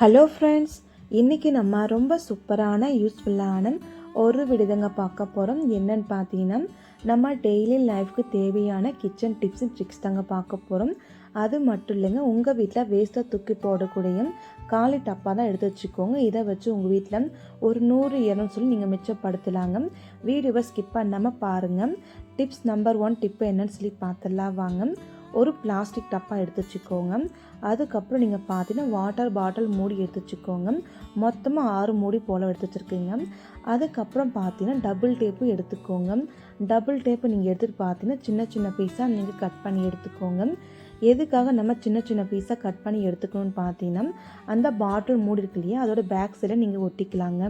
Hello friends, இன்றைக்கி நம்ம ரொம்ப சூப்பரான யூஸ்ஃபுல்லான ஒரு விடுதங்க பார்க்க போகிறோம். என்னன்னு பார்த்தீங்கன்னா, நம்ம டெய்லி லைஃப்க்கு தேவையான கிச்சன் டிப்ஸ் அண்ட் ட்ரிக்ஸ் தாங்க பார்க்க போகிறோம். அது மட்டும் இல்லைங்க, உங்கள் வீட்டில் வேஸ்ட்டாக தூக்கி போடக்கூடிய காலி டப்பா தான் எடுத்து வச்சுக்கோங்க. இதை வச்சு உங்கள் வீட்டில் ஒரு 100-200 சொல்லி நீங்கள் மிச்சப்படுத்தலாங்க. வீடியோவை ஸ்கிப் பண்ணாமல் பாருங்கள். டிப்ஸ் நம்பர் 1 டிப்பு என்னன்னு சொல்லி பார்த்துடலாம் வாங்க. ஒரு பிளாஸ்டிக் டப்பா எடுத்து வச்சுக்கோங்க. அதுக்கப்புறம் நீங்கள் பார்த்தீங்கன்னா வாட்டர் பாட்டில் மூடி எடுத்து வச்சுக்கோங்க. மொத்தமாக 6 மூடி போல் எடுத்து வச்சுருக்கீங்க. அதுக்கப்புறம் பார்த்தீங்கன்னா டபுள் டேப்பு எடுத்துக்கோங்க. டபுள் டேப்பு நீங்கள் எடுத்துகிட்டு பார்த்தீங்கன்னா சின்ன சின்ன பீஸாக நீங்கள் கட் பண்ணி எடுத்துக்கோங்க. எதுக்காக நம்ம சின்ன சின்ன பீஸாக கட் பண்ணி எடுத்துக்கணும்னு பார்த்தீங்கன்னா, அந்த பாட்டில் மூடி இருக்கு இல்லையா, அதோட பேக் சைடில் நீங்கள் ஒட்டிக்கலாங்க.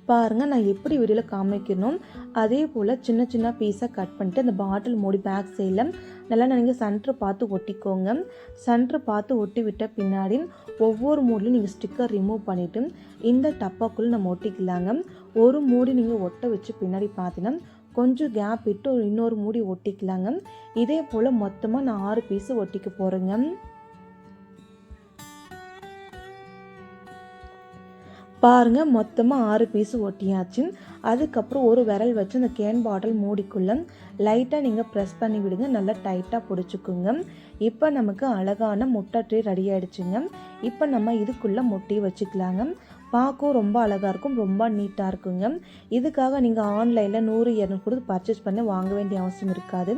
பாருங்கள், நான் எப்படி வீடியோவில் காமிக்கணும் அதே போல் சின்ன சின்ன பீஸாக கட் பண்ணிவிட்டு அந்த பாட்டில் மூடி பேக் சைடில் நல்லா நீங்கள் சென்டர் பார்த்து ஒட்டிக்கோங்க. சென்டர் பார்த்து ஒட்டி விட்ட பின்னாடி ஒவ்வொரு மூடிலையும் நீங்கள் ஸ்டிக்கர் ரிமூவ் பண்ணிவிட்டு இந்த டப்பாக்குள்ளே நம்ம ஒட்டிக்கலாங்க. ஒரு மூடி நீங்கள் ஒட்ட வச்சு பின்னாடி பார்த்தீங்கன்னா கொஞ்சம் கேப் விட்டு இன்னொரு மூடி ஒட்டிக்கலாங்க. இதே போல் மொத்தமாக நான் 6 பீஸு ஒட்டிக்க போகிறேங்க. பாருங்கள், மொத்தமாக 6 பீஸு ஒட்டியாச்சு. அதுக்கப்புறம் ஒரு விரல் வச்சு அந்த கேன் பாட்டில் மூடிக்குள்ளே லைட்டாக நீங்கள் ப்ரெஸ் பண்ணி விடுங்க. நல்லா டைட்டாக பிடிச்சிக்குங்க. இப்போ நமக்கு அழகான முட்டை ட்ரே ரெடி ஆகிடுச்சுங்க. இப்போ நம்ம இதுக்குள்ளே முட்டையை வச்சுக்கலாங்க. பார்க்கவும் ரொம்ப அழகாக இருக்கும், ரொம்ப நீட்டாக இருக்குங்க. இதுக்காக நீங்கள் ஆன்லைனில் 100-200 கொடுத்து பர்ச்சேஸ் பண்ணி வாங்க வேண்டிய அவசியம் இருக்காது.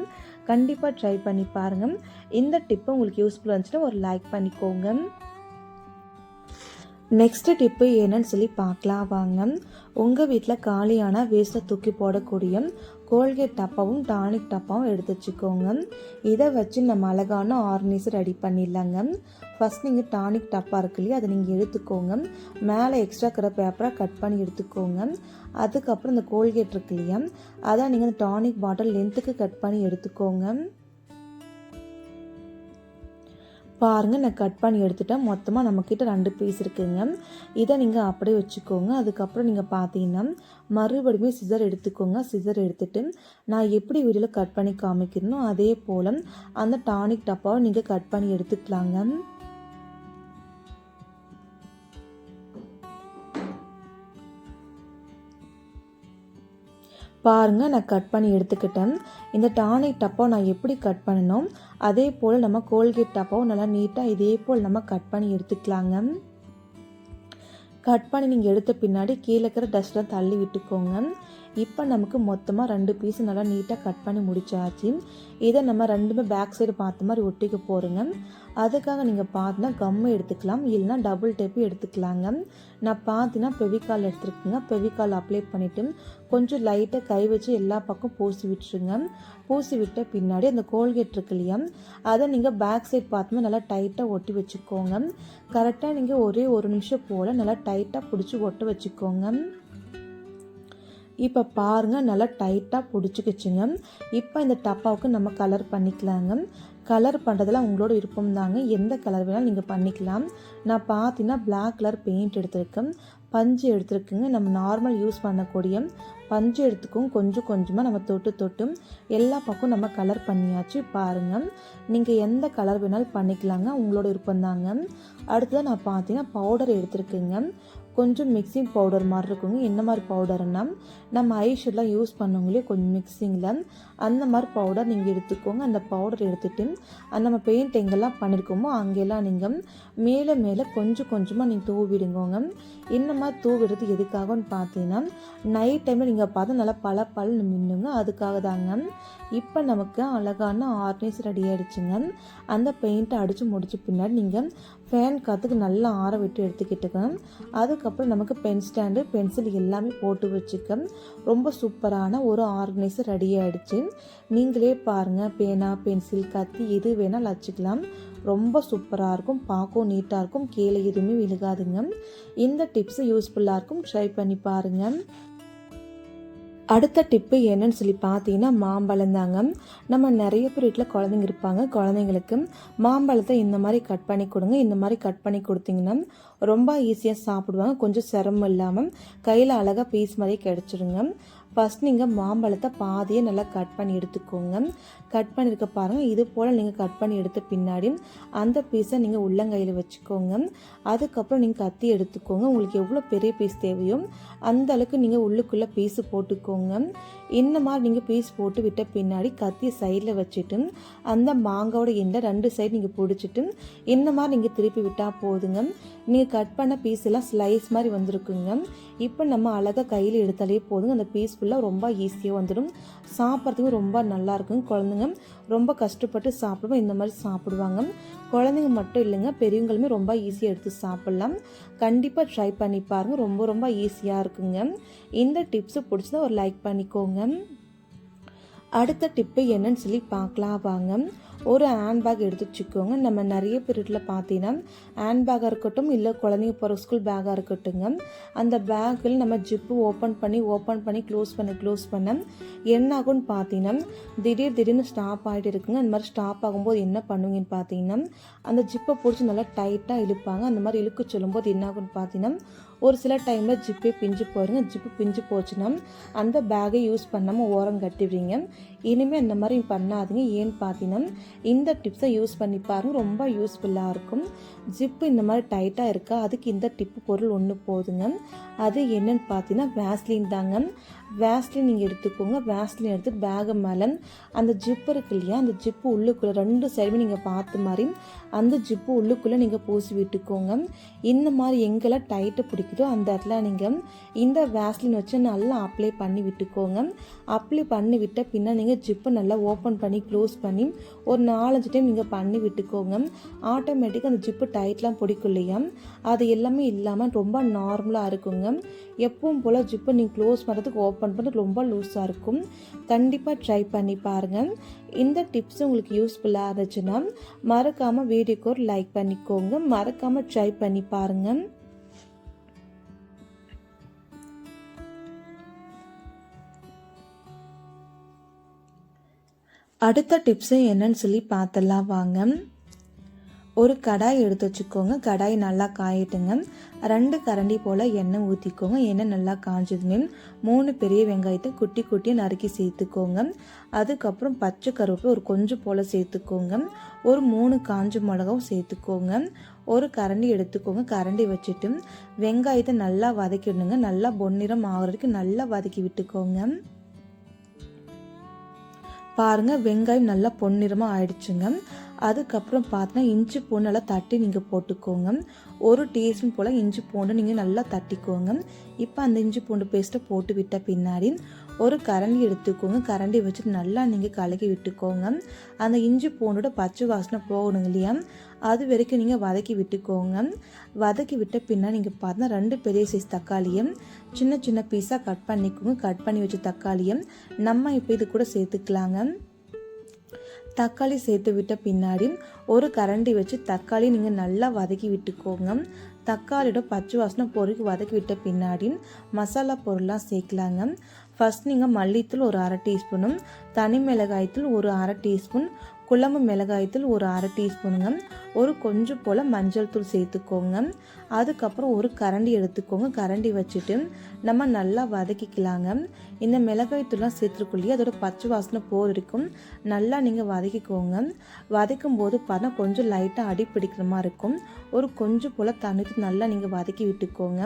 கண்டிப்பாக ட்ரை பண்ணி பாருங்கள். இந்த டிப்பு உங்களுக்கு யூஸ்ஃபுல்லாக இருந்துச்சுன்னா ஒரு லைக் பண்ணிக்கோங்க. நெக்ஸ்ட் டிப்பு என்னன்னு சொல்லி பார்க்கலாம் வாங்க. உங்கள் வீட்டில் காலியான வேஸ்ட்டை தூக்கி போடக்கூடிய கோல்கேட் டப்பாவும் டானிக் டப்பாவும் எடுத்து வச்சுக்கோங்க. இதை வச்சு நம்ம அழகான ஆர்கனைசர் ரெடி பண்ணிடலாங்க. ஃபஸ்ட் நீங்கள் டானிக் டப்பா இருக்கு இல்லையா, அதை நீங்கள் எடுத்துக்கோங்க. மேலே எக்ஸ்ட்ரா இருக்கிற பேப்பரை கட் பண்ணி எடுத்துக்கோங்க. அதுக்கப்புறம் இந்த கோல்கேட் இருக்கு இல்லையா, அதை நீங்கள் அந்த டானிக் பாட்டில் லென்த்துக்கு கட் பண்ணி எடுத்துக்கோங்க. பாருங்கள், நான் கட் பண்ணி எடுத்துட்டேன். மொத்தமாக நம்மக்கிட்ட 2 பீஸ் இருக்குங்க. இதை நீங்கள் அப்படியே வச்சுக்கோங்க. அதுக்கப்புறம் நீங்கள் பார்த்தீங்கன்னா மறுபடியும் சிசர் எடுத்துக்கோங்க. சிசர் எடுத்துகிட்டு நான் எப்படி வீடியோவில் கட் பண்ணி காமிக்கிறனோ அதே போல் அந்த டானிக் டப்பாவை நீங்கள் கட் பண்ணி எடுத்துக்கலாங்க. பாருங்கள், நான் கட் பண்ணி எடுத்துக்கிட்டேன். இந்த டானிக் டப்பா நான் எப்படி கட் பண்ணணும் அதே போல் நம்ம கோல்கேட் டப்பாவும் நல்லா நீட்டாக இதே போல் நம்ம கட் பண்ணி எடுத்துக்கலாங்க. கட் பண்ணி நீங்கள் எடுத்த பின்னாடி கீழே இருக்கிற டஸ்ட்டெலாம் தள்ளி விட்டுக்கோங்க. இப்போ நமக்கு மொத்தமாக 2 பீஸ் நல்லா நீட்டாக கட் பண்ணி முடிச்சாச்சு. இதை நம்ம ரெண்டுமே பேக் சைடு பார்த்த மாதிரி ஒட்டிக்க போகிறோங்க. அதுக்காக நீங்கள் பார்த்தீங்கன்னா கம்மு எடுத்துக்கலாம், இல்லைனா டபுள் டேப்பு எடுத்துக்கலாங்க. நான் பார்த்தீங்கன்னா பெவிகால் எடுத்துருக்குங்க. பெவிகால் அப்ளை பண்ணிவிட்டு கொஞ்சம் லைட்டாக கை வச்சு எல்லா பக்கம் பூசி விட்டுருங்க. பூசி விட்ட பின்னாடி அந்த கோல்கேட் இருக்கு இல்லையா, அதை நீங்கள் பேக் சைடு பார்த்தோம்னா நல்லா டைட்டாக ஒட்டி வச்சுக்கோங்க. கரெக்டாக நீங்கள் ஒரே 1 நிமிஷம் போல் நல்லா டைட்டாக பிடிச்சி ஒட்ட வச்சுக்கோங்க. இப்போ பாருங்கள், நல்லா டைட்டாக பிடிச்சிக்கிச்சுங்க. இப்போ இந்த டப்பாவுக்கு நம்ம கலர் பண்ணிக்கலாங்க. கலர் பண்ணுறதுல உங்களோட விருப்பம் தாங்க, எந்த கலர் வேணாலும் நீங்கள் பண்ணிக்கலாம். நான் பார்த்தீங்கன்னா பிளாக் கலர் பெயிண்ட் எடுத்துருக்கேன், பஞ்சு எடுத்துருக்குங்க. நம்ம நார்மல் யூஸ் பண்ணக்கூடிய பஞ்சு எடுத்துக்கும் கொஞ்சம் கொஞ்சமாக நம்ம தொட்டு எல்லா பக்கம் நம்ம கலர் பண்ணியாச்சு. பாருங்கள், நீங்கள் எந்த கலர் வேணாலும் பண்ணிக்கலாங்க, உங்களோட விருப்பம் தாங்க. அடுத்ததான் நான் பார்த்தீங்கன்னா பவுடர் எடுத்துருக்குங்க. கொஞ்சம் மிக்சிங் பவுடர் மாதிரி இருக்குங்க. என்ன மாதிரி பவுடர்னா நம்ம ஐஷெல்லாம் யூஸ் பண்ணுவங்களே கொஞ்சம் மிக்சிங்கில் அந்த மாதிரி பவுடர் நீங்கள் எடுத்துக்கோங்க. அந்த பவுடர் எடுத்துகிட்டு நம்ம பெயிண்ட் எங்கெல்லாம் பண்ணியிருக்கோமோ அங்கெல்லாம் நீங்கள் மேலே கொஞ்சம் கொஞ்சமாக நீங்கள் தூவிடுங்க. இந்த மாதிரி தூவிடுறது எதுக்காகன்னு பார்த்தீங்கன்னா நைட் டைமில் நீங்கள் பார்த்தா நல்லா பல மின்னுங்க, அதுக்காக தாங்க. இப்போ நமக்கு அழகான ஆர்கனைசர் ரெடி ஆகிடுச்சுங்க. அந்த பெயிண்ட்டை அடித்து முடிச்ச பின்னாடி நீங்கள் ஃபேன் காற்றுக்கு நல்லா ஆற விட்டு எடுத்துக்கிட்டுங்க. அதுக்கப்புறம் நமக்கு பென் ஸ்டாண்டு, பென்சில் எல்லாமே போட்டு வச்சுக்க ரொம்ப சூப்பரான ஒரு ஆர்கனைசர் ரெடி ஆகிடுச்சு. நீங்களே பாருங்கள், பேனா, பென்சில், கத்தி எது வேணாலும் வச்சுக்கலாம். ரொம்ப சூப்பராக இருக்கும், பார்க்கவும் நீட்டாக இருக்கும், கீழே எதுவுமே விழுகாதுங்க. இந்த டிப்ஸு யூஸ்ஃபுல்லாக இருக்கும், ட்ரை பண்ணி பாருங்கள். அடுத்த டிப்பு என்னன்னு சொல்லி பார்த்தீங்கன்னா மாம்பழம் தாங்க. நம்ம நிறைய பேர் வீட்டில் குழந்தைங்க இருப்பாங்க. குழந்தைங்களுக்கு மாம்பழத்தை இந்த மாதிரி கட் பண்ணி கொடுங்க. இந்த மாதிரி கட் பண்ணி கொடுத்தீங்கன்னா ரொம்ப ஈஸியாக சாப்பிடுவாங்க. கொஞ்சம் சிரமம் இல்லாமல் கையில் அழகாக பீஸ் மாதிரி கிடச்சிருங்க. ஃபஸ்ட் நீங்கள் மாம்பழத்தை பாதியே நல்லா கட் பண்ணி எடுத்துக்கோங்க. கட் பண்ணியிருக்க பாருங்கள், இது போல் நீங்கள் கட் பண்ணி எடுத்த பின்னாடி அந்த பீஸை நீங்கள் உள்ளங்கையில் வச்சுக்கோங்க. அதுக்கப்புறம் நீங்கள் கத்தி எடுத்துக்கோங்க. உங்களுக்கு எவ்வளோ பெரிய பீஸ் தேவையோ அந்த அளவுக்கு நீங்கள் உள்ளுக்குள்ளே பீஸு போட்டுக்கோங்க. இந்த மாதிரி நீங்கள் பீஸ் போட்டு விட்ட பின்னாடி கத்தியை சைடில் வச்சுட்டு அந்த மாங்காவோட எண்டை 2 சைடு நீங்கள் பிடிச்சிட்டு இந்த மாதிரி நீங்கள் திருப்பி விட்டால் போதுங்க. நீங்கள் கட் பண்ண பீஸ் எல்லாம் ஸ்லைஸ் மாதிரி வந்திருக்குங்க. இப்போ நம்ம அழகாக கையில் எடுத்தாலே போதுங்க. அந்த பீஸ் ஃபுல்லாக ரொம்ப ஈஸியாக வந்துடும். சாப்பிட்றதுக்கும் ரொம்ப நல்லாயிருக்கும். குழந்தைங்க ரொம்ப கஷ்டப்பட்டு சாப்பிடுவோம், இந்த மாதிரி சாப்பிடுவாங்க. குழந்தைங்க மட்டும் இல்லைங்க, பெரியவங்களுமே ரொம்ப ஈஸியாக எடுத்து சாப்பிட்லாம். கண்டிப்பாக ட்ரை பண்ணி பாருங்கள். ரொம்ப ரொம்ப ஈஸியாக இருக்குங்க. இந்த டிப்ஸு பிடிச்சதா ஒரு லைக் பண்ணிக்கோங்க. அடுத்த டிப்பு என்னன்னு சொல்லி பார்க்கலாம் வாங்க. ஒரு ஹேண்ட்பேக் எடுத்து வச்சுக்கோங்க. நம்ம நிறைய பீரியடில் பார்த்தீங்கன்னா ஹேண்ட்பேக்காக இருக்கட்டும், இல்லை குழந்தைங்க போகிற ஸ்கூல் பேக்காக இருக்கட்டுங்க, அந்த பேக்கில் நம்ம ஜிப்பு ஓப்பன் பண்ணி க்ளோஸ் பண்ண என்ன ஆகும்னு பார்த்தீங்கன்னா திடீர்னு ஸ்டாப் ஆகிட்டு இருக்குங்க. அந்த மாதிரி ஸ்டாப் ஆகும்போது என்ன பண்ணுவீங்கன்னு பார்த்தீங்கன்னா அந்த ஜிப்பை பிடிச்சி நல்லா டைட்டாக இழுப்பாங்க. அந்த மாதிரி இழுக்க சொல்லும்போது என்ன ஆகும்னு பார்த்தீங்கன்னா ஒரு சில டைமில் ஜிப்பே பிஞ்சு போயிருங்க. ஜிப்பு பிஞ்சு போச்சுன்னா அந்த பேக்கை யூஸ் பண்ணாமல் ஓரம் கட்டிடுவீங்க. இனிமேல் அந்த மாதிரி பண்ணாதீங்க. ஏன்னு பார்த்தீங்கன்னா இந்த டிப்ஸை யூஸ் பண்ணி பாருங்கள், ரொம்ப யூஸ்ஃபுல்லாக இருக்கும். ஜிப்பு இந்த மாதிரி டைட்டாக இருக்கா, அதுக்கு இந்த டிப்பு பொருள் ஒன்று போதுங்க. அது என்னன்னு பார்த்தீங்கன்னா வேஸ்லின் தாங்க. வேஸ்லின் நீங்கள் எடுத்துக்கோங்க. வேஸ்லின் எடுத்து பேகை மேலே அந்த ஜிப்பு இருக்கு இல்லையா, அந்த ஜிப்பு உள்ளுக்குள்ளே 2 சைடுமே நீங்கள் பார்த்த மாதிரி அந்த ஜிப்பு உள்ளுக்குள்ளே நீங்கள் பூசி விட்டுக்கோங்க. இந்த மாதிரி எங்கெல்லாம் டைட்டு பிடிக்குதோ அந்த இடத்துல நீங்கள் இந்த வேஸ்லின் வச்சு நல்லா அப்ளை பண்ணி விட்டுக்கோங்க. அப்ளை பண்ணி விட்ட பின்னால் நீங்கள் ஜிப்பை நல்லா ஓப்பன் பண்ணி க்ளோஸ் பண்ணி ஒரு 4-5 டைம் நீங்கள் பண்ணி விட்டுக்கோங்க. ஆட்டோமேட்டிக்காக அந்த ஜிப்பு டைட்லாம் பிடிக்கும் இல்லையா, அது எல்லாமே இல்லாமல் ரொம்ப நார்மலாக இருக்குங்க. எப்பவும் போல் ஜிப்பை நீங்கள் க்ளோஸ் பண்ணுறதுக்கு ஓப்பன் பண்ணுறது ரொம்ப லூஸாக இருக்கும். கண்டிப்பாக ட்ரை பண்ணி பாருங்கள். இந்த டிப்ஸ் உங்களுக்கு யூஸ்ஃபுல்லாக இருந்துச்சுன்னா மறக்காமல் வீடியோக்கு ஒரு லைக் பண்ணிக்கோங்க. மறக்காமல் ட்ரை பண்ணி பாருங்கள். அடுத்த டிப்ஸு என்னன்னு சொல்லி பார்த்தலாம் வாங்க. ஒரு கடாய் எடுத்து வச்சுக்கோங்க. கடாய் நல்லா காயிட்டுங்க. 2 கரண்டி போல் எண்ணெய் ஊற்றிக்கோங்க. எண்ணெய் நல்லா காஞ்சதுமே 3 பெரிய வெங்காயத்தை குட்டியாக நறுக்கி சேர்த்துக்கோங்க. அதுக்கப்புறம் பச்சை கருவேப்பிலை ஒரு கொஞ்சம் போல் சேர்த்துக்கோங்க. ஒரு 3 காஞ்ச மிளகாவும் சேர்த்துக்கோங்க. ஒரு கரண்டி எடுத்துக்கோங்க. கரண்டி வச்சுட்டு வெங்காயத்தை நல்லா வதக்கிடணுங்க. நல்லா பொன்னிறம் ஆகிறதுக்கு நல்லா வதக்கி விட்டுக்கோங்க. பாருங்கள், வெங்காயம் நல்லா பொன்னிறமாக ஆயிடுச்சுங்க. அதுக்கப்புறம் பார்த்தீங்கன்னா இஞ்சி பூண்டு நல்லா தட்டி நீங்கள் போட்டுக்கோங்க. 1 டீஸ்பூன் போல் இஞ்சி பூண்டு நீங்கள் நல்லா தட்டிக்கோங்க. இப்போ அந்த இஞ்சி பூண்டு பேஸ்ட்டை போட்டு விட்ட பின்னாடி ஒரு கரண்டி எடுத்துக்கோங்க. கரண்டி வச்சுட்டு நல்லா நீங்கள் கலக்கி விட்டுக்கோங்க. அந்த இஞ்சி பூண்டோட பச்சை வாசனை போகணுங்க இல்லையா, அது வரைக்கும் நீங்கள் வதக்கி விட்டுக்கோங்க. வதக்கி விட்ட பின்னால் நீங்கள் பார்த்தா 2 பெரிய சைஸ் தக்காளியை சின்ன பீஸாக கட் பண்ணிக்கோங்க. கட் பண்ணி வச்ச தக்காளியை நம்ம இப்போ இது கூட சேர்த்துக்கலாங்க. தக்காளி சேர்த்து விட்ட பின்னாடி ஒரு கரண்டி வச்சு தக்காளி நீங்கள் நல்லா வதக்கி விட்டுக்கோங்க. தக்காளியோட பச்சை வாசனை பொறுக்கி வதக்கி விட்ட பின்னாடி மசாலா பொருள்லாம் சேர்க்கலாங்க. ஃபஸ்ட் நீங்கள் மல்லித்தூள் ஒரு 1/2 டீஸ்பூனும், தனி மிளகாய்த்தூள் ஒரு 1/2 டீஸ்பூன், குழம்பு மிளகாய்த்தூள் ஒரு 1/2 டீஸ்பூனுங்க, ஒரு கொஞ்சம் போல் மஞ்சள் தூள் சேர்த்துக்கோங்க. அதுக்கப்புறம் ஒரு கரண்டி எடுத்துக்கோங்க. கரண்டி வச்சுட்டு நம்ம நல்லா வதக்கிக்கலாங்க. இந்த மிளகாய்த்தூள்லாம் சேர்த்துருக்குள்ளேயே அதோட பச்சை வாசனை போர் இருக்கும். நல்லா நீங்கள் வதக்கிக்கோங்க. வதக்கும் போது பார்த்தா கொஞ்சம் லைட்டாக அடி பிடிக்கிற மாதிரி இருக்கும். ஒரு கொஞ்சம் போல் தண்ணி நல்லா நீங்கள் வதக்கி விட்டுக்கோங்க.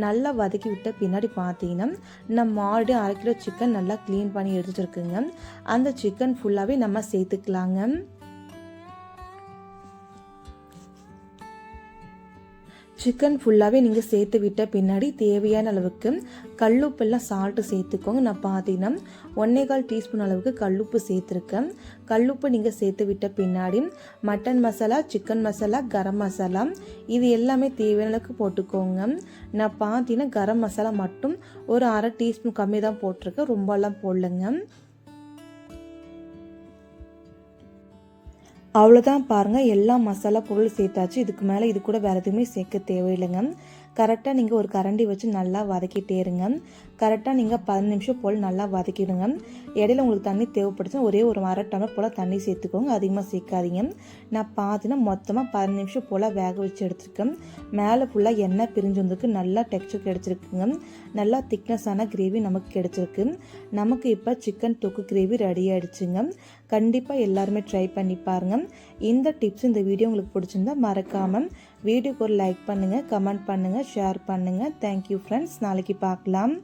நல்லா வதக்கி விட்ட பின்னாடி பார்த்தீங்கன்னா நம்ம ஆல்ரெடி 1/2 கிலோ சிக்கன் நல்லா க்ளீன் பண்ணி எடுத்துருக்குங்க. அந்த சிக்கன் ஃபுல்லாகவே நம்ம சேர்த்துக்கலாங்க. சிக்கன் ஃபுல்லாகவே நீங்கள் சேர்த்து விட்ட பின்னாடி தேவையான அளவுக்கு கல்லுப்பெல்லாம் சால்ட்டு சேர்த்துக்கோங்க. நான் பார்த்தீங்கன்னா 1/4 டீஸ்பூன் அளவுக்கு கல்லுப்பு சேர்த்துருக்கேன். கல்லுப்பு நீங்கள் சேர்த்து விட்ட பின்னாடி மட்டன் மசாலா, சிக்கன் மசாலா, கரம் மசாலா இது எல்லாமே தேவையான அளவுக்கு போட்டுக்கோங்க. நான் பார்த்தீங்கன்னா கரம் மசாலா மட்டும் ஒரு 1/2 டீஸ்பூன் கம்மி தான் போட்டிருக்கேன், ரொம்பலாம் போடலைங்க. அவ்வளோதான் பாருங்கள், எல்லா மசாலா பொருள் சேர்த்தாச்சு. இதுக்கு மேலே இது கூட வேறு எதுவுமே சேர்க்க தேவையில்லைங்க. கரெக்டாக நீங்கள் ஒரு கரண்டி வச்சு நல்லா வதக்கிட்டே இருங்க. கரெக்டாக நீங்கள் 15 நிமிஷம் போல் நல்லா வதக்கிடுங்க. இடையில உங்களுக்கு தண்ணி தேவைப்படுச்சுன்னா ஒரே ஒரு அரை டம்ளர் போல் தண்ணி சேர்த்துக்கோங்க, அதிகமாக சேர்க்காதீங்க. நான் பார்த்தீங்கன்னா மொத்தமாக 15 நிமிஷம் போல் வேக வச்சு எடுத்துருக்கேன். மேலே ஃபுல்லாக எண்ணெய் பிரிஞ்சு வந்துருக்கு, நல்லா டெக்ஸ்சர் கிடச்சிருக்குங்க. நல்லா திக்னஸான கிரேவி நமக்கு கிடச்சிருக்கு. நமக்கு இப்போ சிக்கன் தொக்கு கிரேவி ரெடி ஆகிடுச்சுங்க. கண்டிப்பாக எல்லாருமே ட்ரை பண்ணி பாருங்கள். இந்த டிப்ஸ் இந்த வீடியோ உங்களுக்கு பிடிச்சிருந்தா மறக்காமல் வீடியோக்கு ஒரு லைக் பண்ணுங்கள், கமெண்ட் பண்ணுங்கள், ஷேர் பண்ணுங்கள். Thank you friends. நாளைக்கு பார்க்கலாம்.